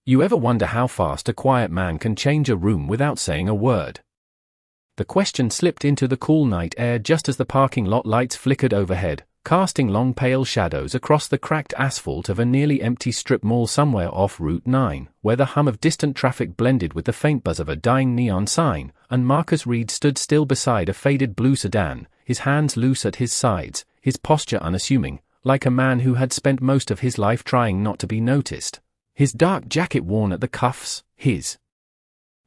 You ever wonder how fast a quiet man can change a room without saying a word? The question slipped into the cool night air just as the parking lot lights flickered overhead, casting long pale shadows across the cracked asphalt of a nearly empty strip mall somewhere off Route 9, where the hum of distant traffic blended with the faint buzz of a dying neon sign, and Marcus Reed stood still beside a faded blue sedan, his hands loose at his sides, his posture unassuming, like a man who had spent most of his life trying not to be noticed. His dark jacket worn at the cuffs, his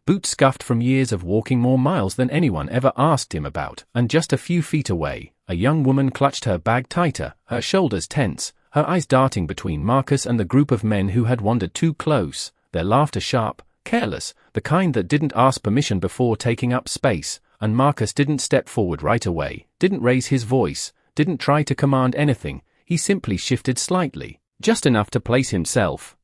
boots scuffed from years of walking more miles than anyone ever asked him about, and just a few feet away, a young woman clutched her bag tighter, her shoulders tense, her eyes darting between Marcus and the group of men who had wandered too close, their laughter sharp, careless, the kind that didn't ask permission before taking up space, and Marcus didn't step forward right away, didn't raise his voice, didn't try to command anything, he simply shifted slightly, just enough to place himself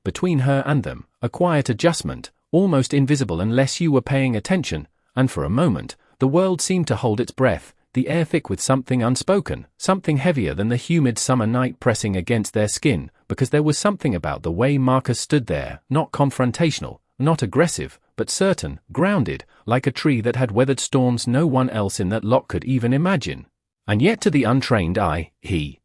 between her and them, a quiet adjustment, almost invisible unless you were paying attention, and for a moment, the world seemed to hold its breath, the air thick with something unspoken, something heavier than the humid summer night pressing against their skin, because there was something about the way Marcus stood there, not confrontational, not aggressive, but certain, grounded, like a tree that had weathered storms no one else in that lot could even imagine. And yet to the untrained eye, he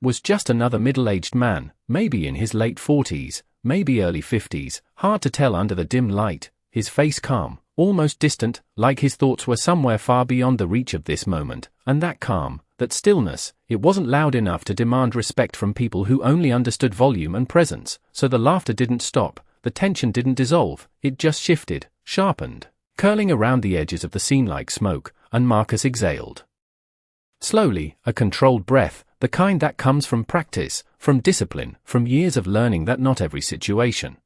was just another middle-aged man, maybe in his late 40s, maybe early 50s, hard to tell under the dim light, his face calm, almost distant, like his thoughts were somewhere far beyond the reach of this moment, and that calm, that stillness, it wasn't loud enough to demand respect from people who only understood volume and presence, so the laughter didn't stop, the tension didn't dissolve, it just shifted, sharpened, curling around the edges of the scene like smoke, and Marcus exhaled. Slowly, a controlled breath, the kind that comes from practice, from discipline, from years of learning that not every situation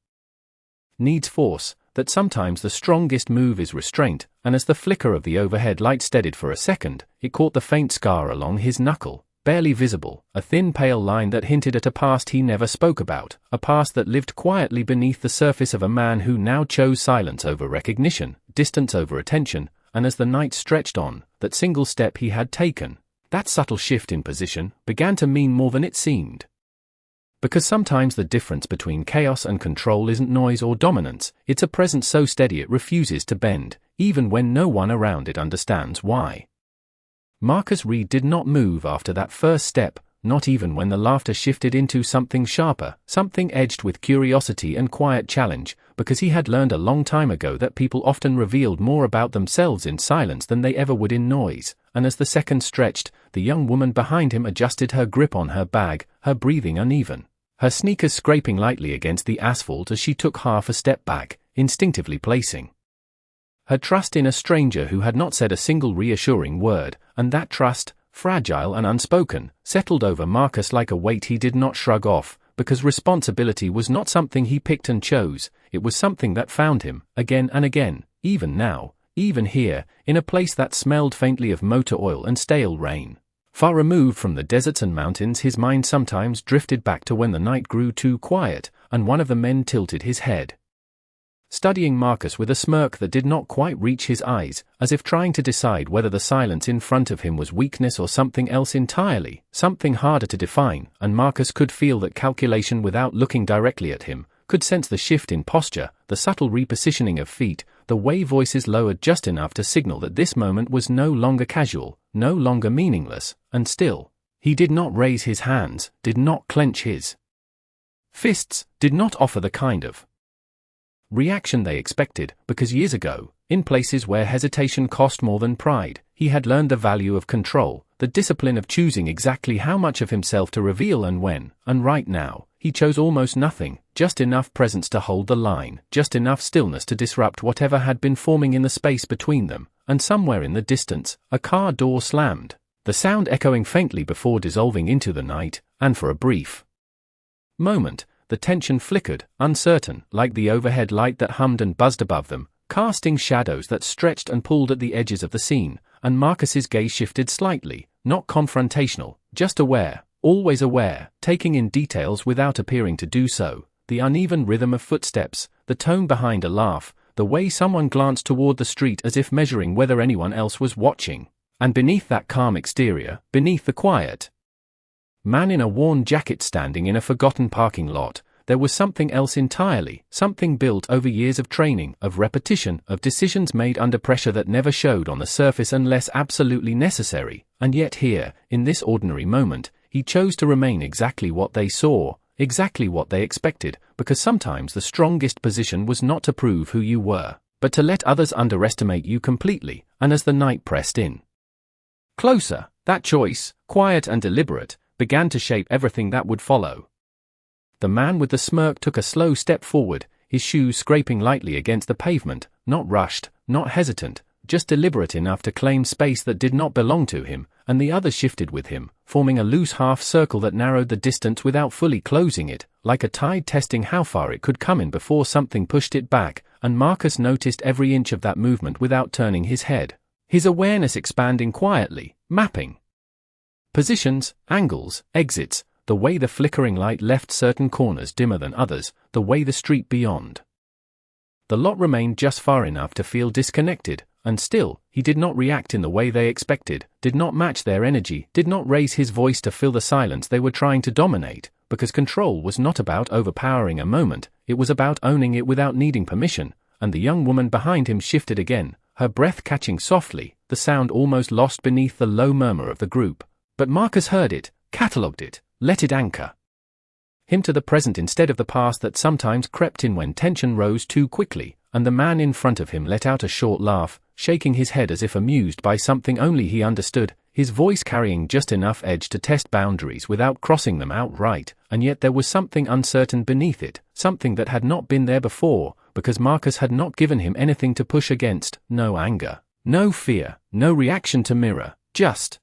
needs force, that sometimes the strongest move is restraint, and as the flicker of the overhead light steadied for a second, it caught the faint scar along his knuckle, barely visible, a thin pale line that hinted at a past he never spoke about, a past that lived quietly beneath the surface of a man who now chose silence over recognition, distance over attention, and as the night stretched on, that single step he had taken, that subtle shift in position, began to mean more than it seemed. Because sometimes the difference between chaos and control isn't noise or dominance, it's a presence so steady it refuses to bend, even when no one around it understands why. Marcus Reed did not move after that first step, not even when the laughter shifted into something sharper, something edged with curiosity and quiet challenge, because he had learned a long time ago that people often revealed more about themselves in silence than they ever would in noise, and as the seconds stretched, the young woman behind him adjusted her grip on her bag, her breathing uneven, her sneakers scraping lightly against the asphalt as she took half a step back, instinctively placing her trust in a stranger who had not said a single reassuring word, and that trust, fragile and unspoken, settled over Marcus like a weight he did not shrug off, because responsibility was not something he picked and chose, it was something that found him, again and again, even now, even here, in a place that smelled faintly of motor oil and stale rain. Far removed from the deserts and mountains, his mind sometimes drifted back to when the night grew too quiet, and one of the men tilted his head, studying Marcus with a smirk that did not quite reach his eyes, as if trying to decide whether the silence in front of him was weakness or something else entirely, something harder to define, and Marcus could feel that calculation without looking directly at him, could sense the shift in posture, the subtle repositioning of feet, the way voices lowered just enough to signal that this moment was no longer casual, no longer meaningless, and still, he did not raise his hands, did not clench his fists, did not offer the kind of reaction they expected, because years ago, in places where hesitation cost more than pride, he had learned the value of control, the discipline of choosing exactly how much of himself to reveal and when, and right now, he chose almost nothing, just enough presence to hold the line, just enough stillness to disrupt whatever had been forming in the space between them, and somewhere in the distance, a car door slammed, the sound echoing faintly before dissolving into the night, and for a brief moment, the tension flickered, uncertain, like the overhead light that hummed and buzzed above them, casting shadows that stretched and pulled at the edges of the scene, and Marcus's gaze shifted slightly, not confrontational, just aware, always aware, taking in details without appearing to do so, the uneven rhythm of footsteps, the tone behind a laugh, the way someone glanced toward the street as if measuring whether anyone else was watching, and beneath that calm exterior, beneath the quiet man in a worn jacket standing in a forgotten parking lot, there was something else entirely, something built over years of training, of repetition, of decisions made under pressure that never showed on the surface unless absolutely necessary, and yet here, in this ordinary moment, he chose to remain exactly what they saw, exactly what they expected, because sometimes the strongest position was not to prove who you were, but to let others underestimate you completely, and as the night pressed in closer, that choice, quiet and deliberate, began to shape everything that would follow. The man with the smirk took a slow step forward, his shoes scraping lightly against the pavement, not rushed, not hesitant, just deliberate enough to claim space that did not belong to him, and the other shifted with him, forming a loose half-circle that narrowed the distance without fully closing it, like a tide testing how far it could come in before something pushed it back, and Marcus noticed every inch of that movement without turning his head, his awareness expanding quietly, mapping positions, angles, exits, the way the flickering light left certain corners dimmer than others, the way the street beyond the lot remained just far enough to feel disconnected, and still, he did not react in the way they expected, did not match their energy, did not raise his voice to fill the silence they were trying to dominate, because control was not about overpowering a moment, it was about owning it without needing permission, and the young woman behind him shifted again, her breath catching softly, the sound almost lost beneath the low murmur of the group. But Marcus heard it, catalogued it, let it anchor him to the present instead of the past that sometimes crept in when tension rose too quickly, and the man in front of him let out a short laugh, shaking his head as if amused by something only he understood, his voice carrying just enough edge to test boundaries without crossing them outright, and yet there was something uncertain beneath it, something that had not been there before, because Marcus had not given him anything to push against, no anger, no fear, no reaction to mirror, just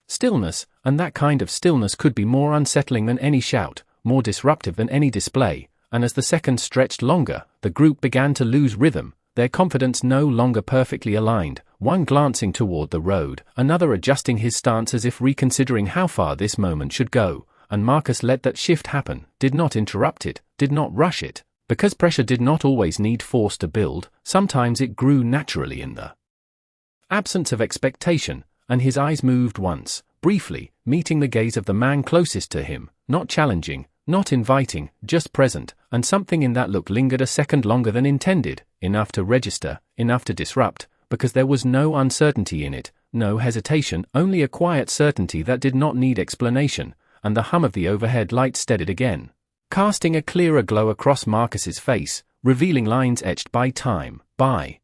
stillness, and that kind of stillness could be more unsettling than any shout, more disruptive than any display, and as the seconds stretched longer, the group began to lose rhythm, their confidence no longer perfectly aligned, one glancing toward the road, another adjusting his stance as if reconsidering how far this moment should go, and Marcus let that shift happen, did not interrupt it, did not rush it, because pressure did not always need force to build, sometimes it grew naturally in the absence of expectation, and his eyes moved once, briefly, meeting the gaze of the man closest to him, not challenging, not inviting, just present, and something in that look lingered a second longer than intended, enough to register, enough to disrupt, because there was no uncertainty in it, no hesitation, only a quiet certainty that did not need explanation, and the hum of the overhead light steadied again, casting a clearer glow across Marcus's face, revealing lines etched by time, by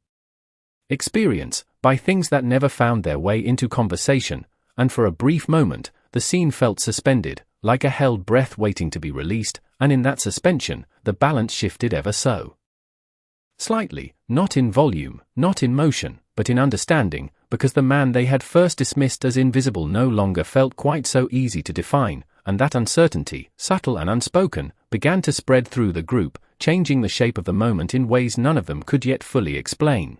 experience, by things that never found their way into conversation, and for a brief moment, the scene felt suspended, like a held breath waiting to be released, and in that suspension, the balance shifted ever so slightly, not in volume, not in motion, but in understanding, because the man they had first dismissed as invisible no longer felt quite so easy to define, and that uncertainty, subtle and unspoken, began to spread through the group, changing the shape of the moment in ways none of them could yet fully explain.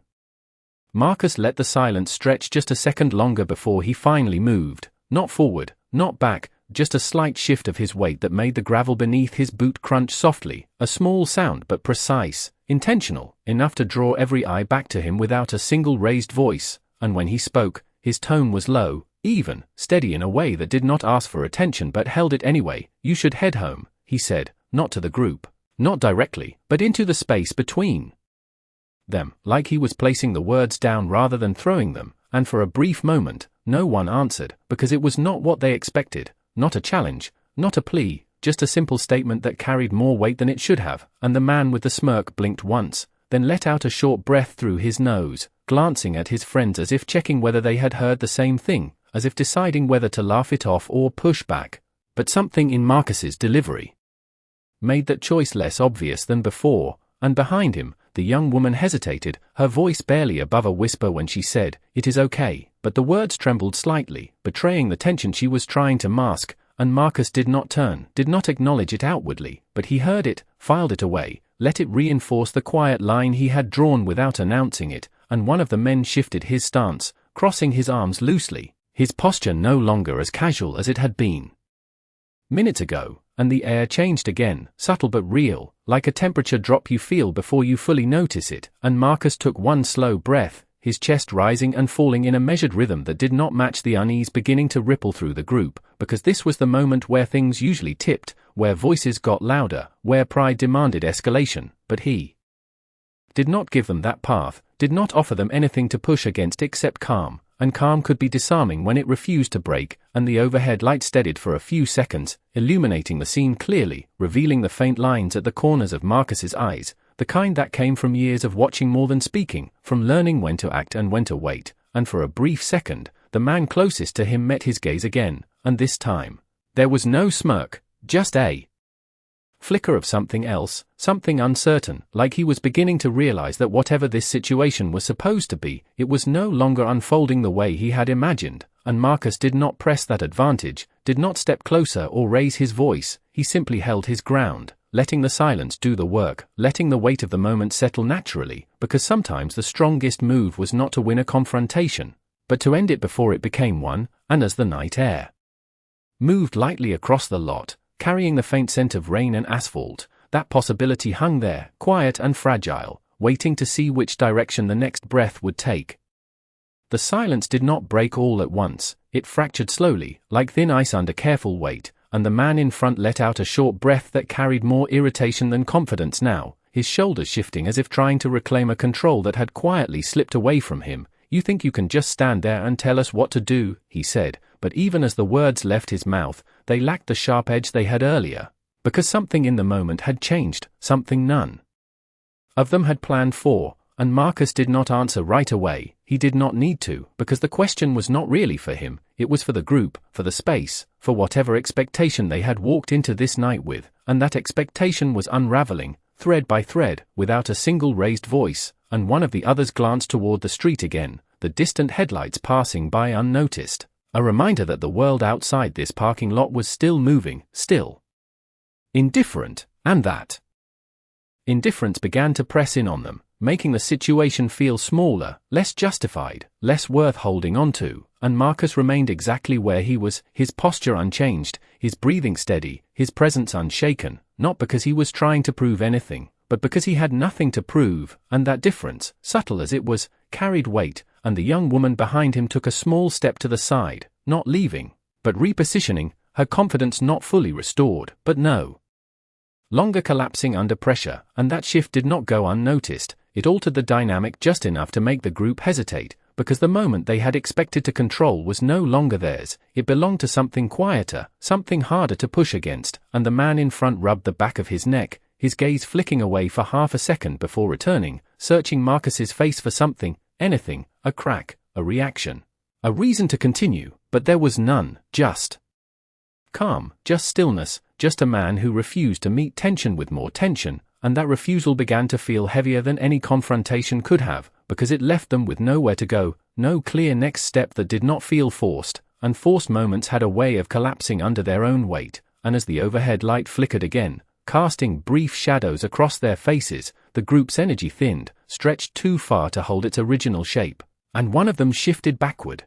Marcus let the silence stretch just a second longer before he finally moved, not forward, not back, just a slight shift of his weight that made the gravel beneath his boot crunch softly, a small sound but precise, intentional, enough to draw every eye back to him without a single raised voice, and when he spoke, his tone was low, even, steady in a way that did not ask for attention but held it anyway. "You should head home," he said, not to the group, not directly, but into the space between them, like he was placing the words down rather than throwing them, and for a brief moment, no one answered, because it was not what they expected, not a challenge, not a plea, just a simple statement that carried more weight than it should have, and the man with the smirk blinked once, then let out a short breath through his nose, glancing at his friends as if checking whether they had heard the same thing, as if deciding whether to laugh it off or push back, but something in Marcus's delivery made that choice less obvious than before, and behind him, the young woman hesitated, her voice barely above a whisper when she said, "It is okay," but the words trembled slightly, betraying the tension she was trying to mask, and Marcus did not turn, did not acknowledge it outwardly, but he heard it, filed it away, let it reinforce the quiet line he had drawn without announcing it, and one of the men shifted his stance, crossing his arms loosely, his posture no longer as casual as it had been minutes ago, and the air changed again, subtle but real, like a temperature drop you feel before you fully notice it, and Marcus took one slow breath, his chest rising and falling in a measured rhythm that did not match the unease beginning to ripple through the group, because this was the moment where things usually tipped, where voices got louder, where pride demanded escalation, but he did not give them that path, did not offer them anything to push against except calm, and calm could be disarming when it refused to break, and the overhead light steadied for a few seconds, illuminating the scene clearly, revealing the faint lines at the corners of Marcus's eyes, the kind that came from years of watching more than speaking, from learning when to act and when to wait, and for a brief second, the man closest to him met his gaze again, and this time, there was no smirk, just a flicker of something else, something uncertain, like he was beginning to realize that whatever this situation was supposed to be, it was no longer unfolding the way he had imagined, and Marcus did not press that advantage, did not step closer or raise his voice, he simply held his ground, letting the silence do the work, letting the weight of the moment settle naturally, because sometimes the strongest move was not to win a confrontation, but to end it before it became one, and as the night air moved lightly across the lot, carrying the faint scent of rain and asphalt, that possibility hung there, quiet and fragile, waiting to see which direction the next breath would take. The silence did not break all at once, it fractured slowly, like thin ice under careful weight, and the man in front let out a short breath that carried more irritation than confidence now, his shoulders shifting as if trying to reclaim a control that had quietly slipped away from him. "You think you can just stand there and tell us what to do," he said, but even as the words left his mouth, they lacked the sharp edge they had earlier, because something in the moment had changed, something none of them had planned for, and Marcus did not answer right away. He did not need to, because the question was not really for him, it was for the group, for the space, for whatever expectation they had walked into this night with, and that expectation was unraveling, thread by thread, without a single raised voice, and one of the others glanced toward the street again, the distant headlights passing by unnoticed, a reminder that the world outside this parking lot was still moving, still indifferent, and that indifference began to press in on them, making the situation feel smaller, less justified, less worth holding on to, and Marcus remained exactly where he was, his posture unchanged, his breathing steady, his presence unshaken, not because he was trying to prove anything, but because he had nothing to prove, and that difference, subtle as it was, carried weight, and the young woman behind him took a small step to the side, not leaving, but repositioning, her confidence not fully restored, but no longer collapsing under pressure, and that shift did not go unnoticed. It altered the dynamic just enough to make the group hesitate, because the moment they had expected to control was no longer theirs, it belonged to something quieter, something harder to push against, and the man in front rubbed the back of his neck, his gaze flicking away for half a second before returning, searching Marcus's face for something, anything, a crack, a reaction, a reason to continue, but there was none, just calm, just stillness, just a man who refused to meet tension with more tension, and that refusal began to feel heavier than any confrontation could have, because it left them with nowhere to go, no clear next step that did not feel forced, and forced moments had a way of collapsing under their own weight, and as the overhead light flickered again, casting brief shadows across their faces, the group's energy thinned, stretched too far to hold its original shape, and one of them shifted backward.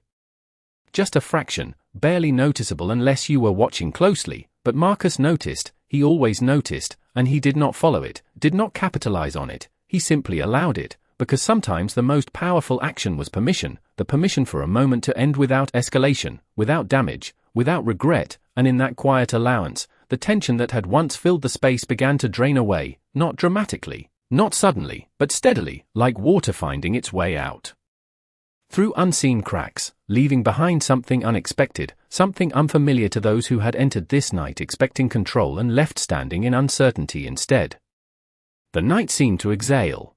Just a fraction, barely noticeable unless you were watching closely, but Marcus noticed, he always noticed, and he did not follow it, did not capitalize on it, he simply allowed it, because sometimes the most powerful action was permission, the permission for a moment to end without escalation, without damage, without regret, and in that quiet allowance, the tension that had once filled the space began to drain away, not dramatically, not suddenly, but steadily, like water finding its way out through unseen cracks, leaving behind something unexpected, something unfamiliar to those who had entered this night expecting control and left standing in uncertainty instead. The night seemed to exhale.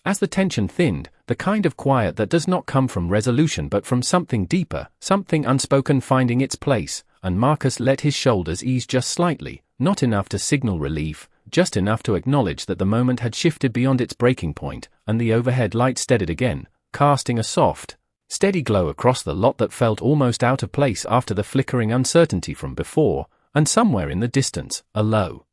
As the tension thinned, the kind of quiet that does not come from resolution but from something deeper, something unspoken finding its place, and Marcus let his shoulders ease just slightly, not enough to signal relief, just enough to acknowledge that the moment had shifted beyond its breaking point, and the overhead light steadied again, casting a soft, steady glow across the lot that felt almost out of place after the flickering uncertainty from before, and somewhere in the distance, a low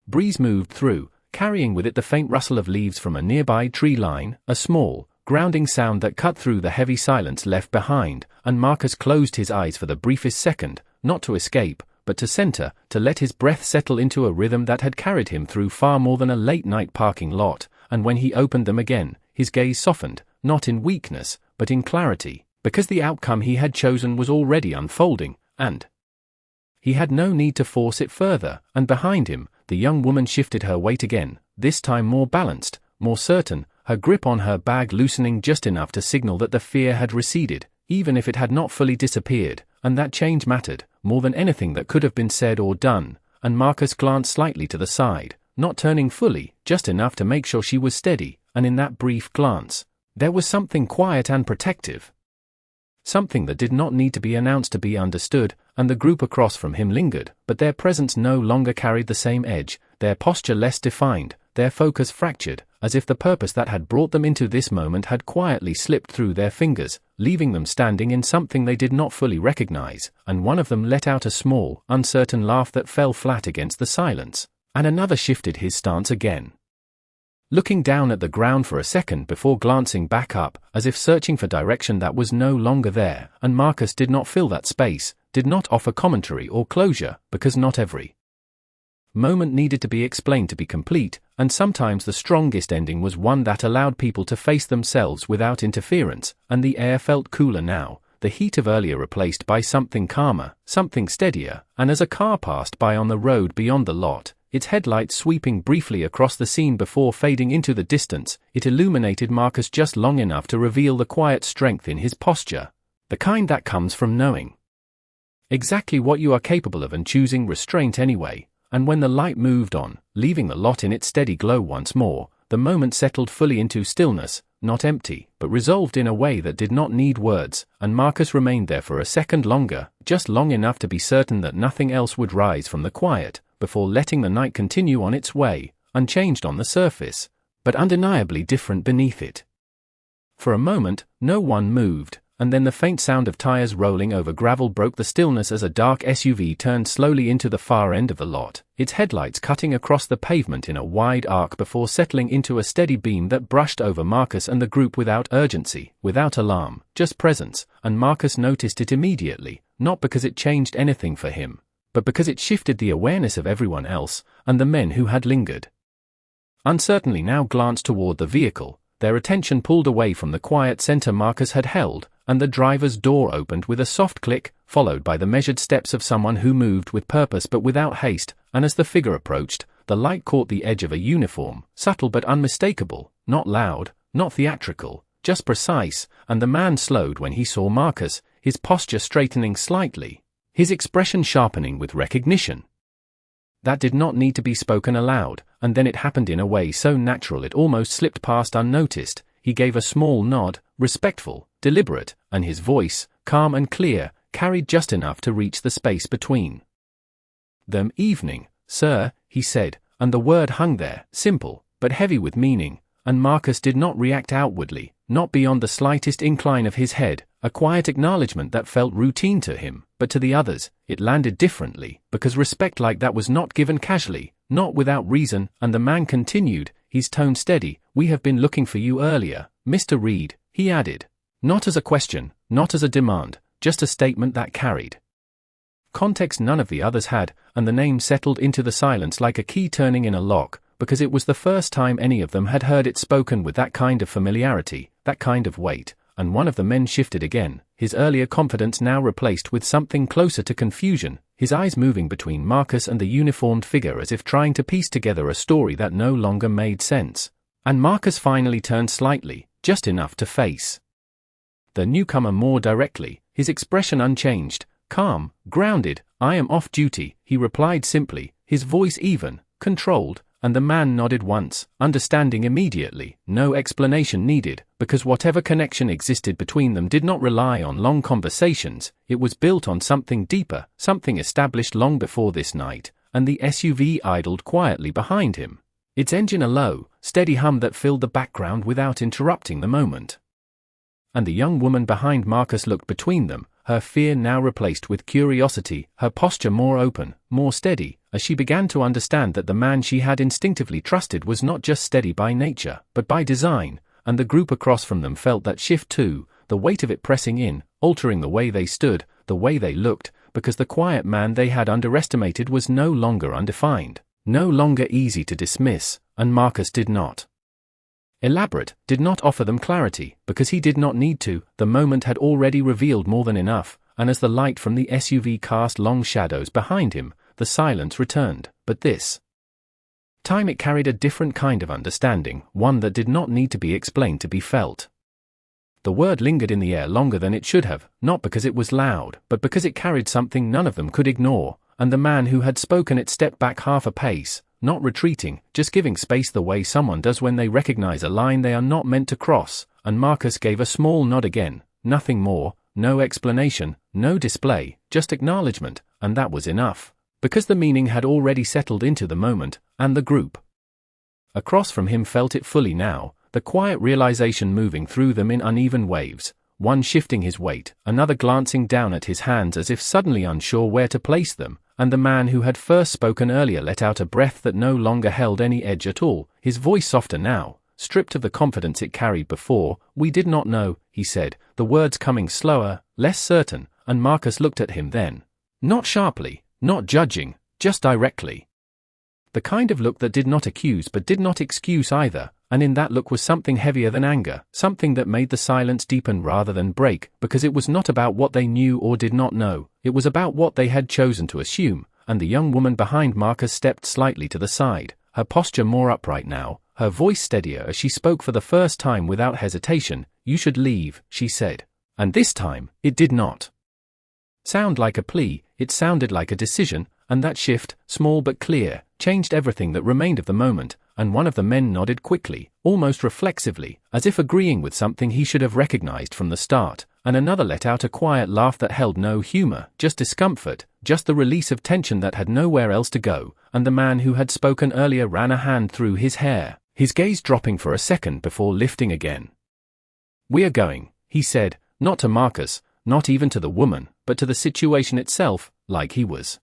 breeze moved through, carrying with it the faint rustle of leaves from a nearby tree line, a small, grounding sound that cut through the heavy silence left behind, and Marcus closed his eyes for the briefest second, not to escape, but to center, to let his breath settle into a rhythm that had carried him through far more than a late-night parking lot, and when he opened them again, his gaze softened, not in weakness, but in clarity, because the outcome he had chosen was already unfolding, and He had no need to force it further, and behind him, the young woman shifted her weight again, this time more balanced, more certain, her grip on her bag loosening just enough to signal that the fear had receded, even if it had not fully disappeared, and that change mattered, more than anything that could have been said or done, and Marcus glanced slightly to the side, not turning fully, just enough to make sure she was steady, and in that brief glance, there was something quiet and protective. Something that did not need to be announced to be understood, and the group across from him lingered, but their presence no longer carried the same edge, their posture less defined, their focus fractured, as if the purpose that had brought them into this moment had quietly slipped through their fingers, leaving them standing in something they did not fully recognize, and one of them let out a small, uncertain laugh that fell flat against the silence, and another shifted his stance again, looking down at the ground for a second before glancing back up, as if searching for direction that was no longer there, and Marcus did not fill that space, did not offer commentary or closure, because not every moment needed to be explained to be complete, and sometimes the strongest ending was one that allowed people to face themselves without interference, and the air felt cooler now, the heat of earlier replaced by something calmer, something steadier, and as a car passed by on the road beyond the lot, its headlights sweeping briefly across the scene before fading into the distance, it illuminated Marcus just long enough to reveal the quiet strength in his posture, the kind that comes from knowing exactly what you are capable of and choosing restraint anyway. And when the light moved on, leaving the lot in its steady glow once more, the moment settled fully into stillness, not empty, but resolved in a way that did not need words, and Marcus remained there for a second longer, just long enough to be certain that nothing else would rise from the quiet, before letting the night continue on its way, unchanged on the surface, but undeniably different beneath it. For a moment, no one moved, and then the faint sound of tires rolling over gravel broke the stillness as a dark SUV turned slowly into the far end of the lot, its headlights cutting across the pavement in a wide arc before settling into a steady beam that brushed over Marcus and the group without urgency, without alarm, just presence, and Marcus noticed it immediately, not because it changed anything for him, but because it shifted the awareness of everyone else, and the men who had lingered uncertainly now glanced toward the vehicle, their attention pulled away from the quiet center Marcus had held, and the driver's door opened with a soft click, followed by the measured steps of someone who moved with purpose but without haste, and as the figure approached, the light caught the edge of a uniform, subtle but unmistakable, not loud, not theatrical, just precise, and the man slowed when he saw Marcus, his posture straightening slightly, his expression sharpening with recognition. That did not need to be spoken aloud, and then it happened in a way so natural it almost slipped past unnoticed. He gave a small nod, respectful, deliberate, and his voice, calm and clear, carried just enough to reach the space between them. "Evening, sir," he said, and the word hung there, simple, but heavy with meaning, and Marcus did not react outwardly, not beyond the slightest incline of his head, a quiet acknowledgement that felt routine to him, but to the others, it landed differently, because respect like that was not given casually, not without reason, and the man continued, his tone steady. "We have been looking for you earlier, Mr. Reed," he added. Not as a question, not as a demand, just a statement that carried context none of the others had, and the name settled into the silence like a key turning in a lock, because it was the first time any of them had heard it spoken with that kind of familiarity, that kind of weight, and one of the men shifted again, his earlier confidence now replaced with something closer to confusion, his eyes moving between Marcus and the uniformed figure as if trying to piece together a story that no longer made sense. And Marcus finally turned slightly, just enough to face the newcomer more directly, his expression unchanged, calm, grounded. "I am off duty," he replied simply, his voice even, controlled, and the man nodded once, understanding immediately, no explanation needed, because whatever connection existed between them did not rely on long conversations, it was built on something deeper, something established long before this night, and the SUV idled quietly behind him, its engine a low, steady hum that filled the background without interrupting the moment. And the young woman behind Marcus looked between them, her fear now replaced with curiosity, her posture more open, more steady, as she began to understand that the man she had instinctively trusted was not just steady by nature, but by design, and the group across from them felt that shift too, the weight of it pressing in, altering the way they stood, the way they looked, because the quiet man they had underestimated was no longer undefined, no longer easy to dismiss, and Marcus did not elaborate, did not offer them clarity, because he did not need to. The moment had already revealed more than enough, and as the light from the SUV cast long shadows behind him, the silence returned, but this time it carried a different kind of understanding, one that did not need to be explained to be felt. The word lingered in the air longer than it should have, not because it was loud, but because it carried something none of them could ignore, and the man who had spoken it stepped back half a pace, not retreating, just giving space the way someone does when they recognize a line they are not meant to cross, and Marcus gave a small nod again, nothing more, no explanation, no display, just acknowledgement, and that was enough, because the meaning had already settled into the moment, and the group across from him felt it fully now, the quiet realization moving through them in uneven waves, one shifting his weight, another glancing down at his hands as if suddenly unsure where to place them, and the man who had first spoken earlier let out a breath that no longer held any edge at all, his voice softer now, stripped of the confidence it carried before. "We did not know," he said, the words coming slower, less certain, and Marcus looked at him then. Not sharply, not judging, just directly. The kind of look that did not accuse but did not excuse either, and in that look was something heavier than anger, something that made the silence deepen rather than break, because it was not about what they knew or did not know, it was about what they had chosen to assume, and the young woman behind Marcus stepped slightly to the side, her posture more upright now, her voice steadier as she spoke for the first time without hesitation. "You should leave," she said. And this time, it did not sound like a plea, it sounded like a decision, and that shift, small but clear, changed everything that remained of the moment, and one of the men nodded quickly, almost reflexively, as if agreeing with something he should have recognized from the start, and another let out a quiet laugh that held no humor, just discomfort, just the release of tension that had nowhere else to go, and the man who had spoken earlier ran a hand through his hair, his gaze dropping for a second before lifting again. "We are going," he said, not to Marcus, not even to the woman, but to the situation itself, like he was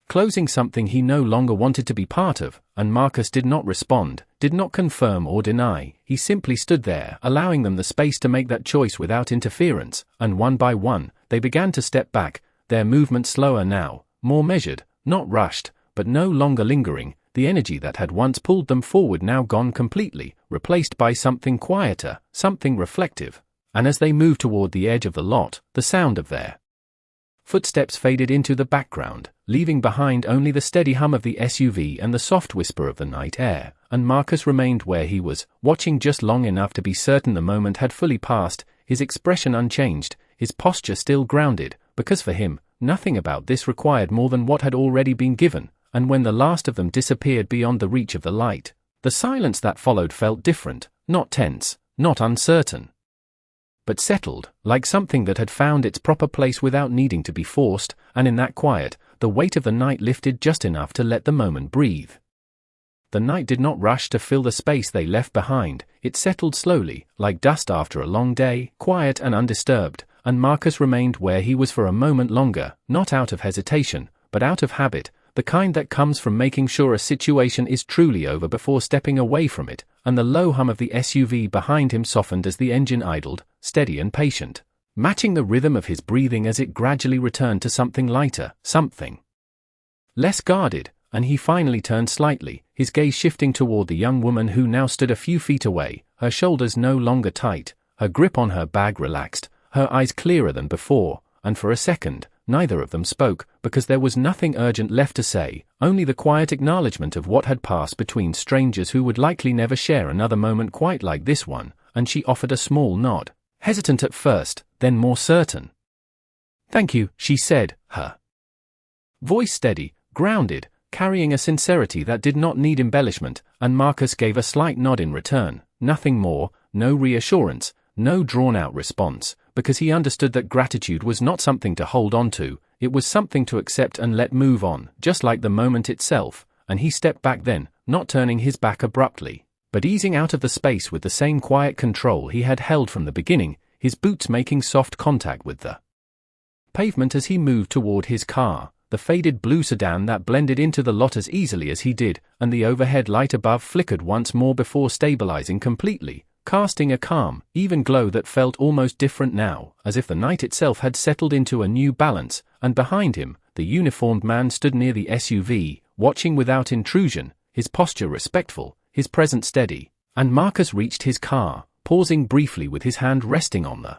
closing something he no longer wanted to be part of, and Marcus did not respond, did not confirm or deny, he simply stood there, allowing them the space to make that choice without interference, and one by one, they began to step back, their movement slower now, more measured, not rushed, but no longer lingering, the energy that had once pulled them forward now gone completely, replaced by something quieter, something reflective, and as they moved toward the edge of the lot, the sound of their footsteps faded into the background, leaving behind only the steady hum of the SUV and the soft whisper of the night air, and Marcus remained where he was, watching just long enough to be certain the moment had fully passed, his expression unchanged, his posture still grounded, because for him, nothing about this required more than what had already been given, and when the last of them disappeared beyond the reach of the light, the silence that followed felt different, not tense, not uncertain, but settled, like something that had found its proper place without needing to be forced, and in that quiet, the weight of the night lifted just enough to let the moment breathe. The night did not rush to fill the space they left behind, it settled slowly, like dust after a long day, quiet and undisturbed, and Marcus remained where he was for a moment longer, not out of hesitation, but out of habit, the kind that comes from making sure a situation is truly over before stepping away from it, and the low hum of the SUV behind him softened as the engine idled, steady and patient, matching the rhythm of his breathing as it gradually returned to something lighter, something less guarded, and he finally turned slightly, his gaze shifting toward the young woman who now stood a few feet away, her shoulders no longer tight, her grip on her bag relaxed, her eyes clearer than before, and for a second, neither of them spoke, because there was nothing urgent left to say, only the quiet acknowledgement of what had passed between strangers who would likely never share another moment quite like this one, and she offered a small nod, hesitant at first, then more certain. "Thank you," she said, her voice steady, grounded, carrying a sincerity that did not need embellishment, and Marcus gave a slight nod in return, nothing more, no reassurance, no drawn-out response, because he understood that gratitude was not something to hold on to, it was something to accept and let move on, just like the moment itself, and he stepped back then, not turning his back abruptly, but easing out of the space with the same quiet control he had held from the beginning, his boots making soft contact with the pavement as he moved toward his car, the faded blue sedan that blended into the lot as easily as he did, and the overhead light above flickered once more before stabilizing completely, casting a calm, even glow that felt almost different now, as if the night itself had settled into a new balance, and behind him, the uniformed man stood near the SUV, watching without intrusion, his posture respectful, his presence steady, and Marcus reached his car, pausing briefly with his hand resting on the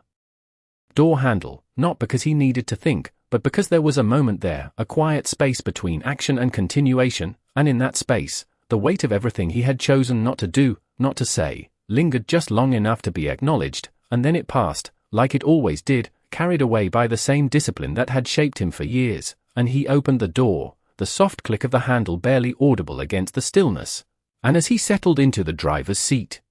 door handle, not because he needed to think, but because there was a moment there, a quiet space between action and continuation, and in that space, the weight of everything he had chosen not to do, not to say, lingered just long enough to be acknowledged, and then it passed, like it always did, carried away by the same discipline that had shaped him for years, and he opened the door, the soft click of the handle barely audible against the stillness. And as he settled into the driver's seat,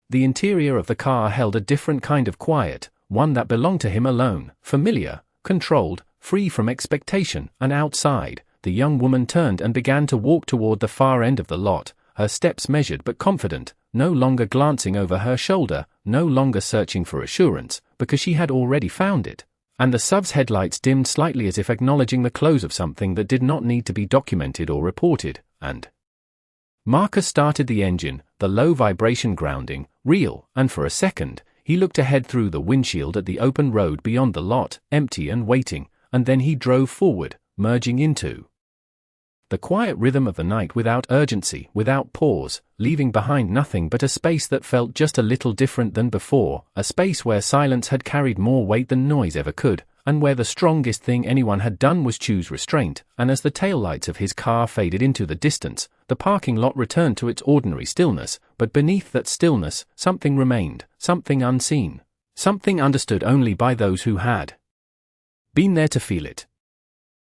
the interior of the car held a different kind of quiet, one that belonged to him alone, familiar, controlled, free from expectation, and outside, the young woman turned and began to walk toward the far end of the lot, her steps measured but confident, no longer glancing over her shoulder, no longer searching for assurance, because she had already found it. And the SUV's headlights dimmed slightly as if acknowledging the close of something that did not need to be documented or reported, and Marcus started the engine, the low vibration grounding, real, and for a second, he looked ahead through the windshield at the open road beyond the lot, empty and waiting, and then he drove forward, merging into the quiet rhythm of the night without urgency, without pause, leaving behind nothing but a space that felt just a little different than before, a space where silence had carried more weight than noise ever could, and where the strongest thing anyone had done was choose restraint. And as the taillights of his car faded into the distance, the parking lot returned to its ordinary stillness, but beneath that stillness, something remained, something unseen, something understood only by those who had been there to feel it.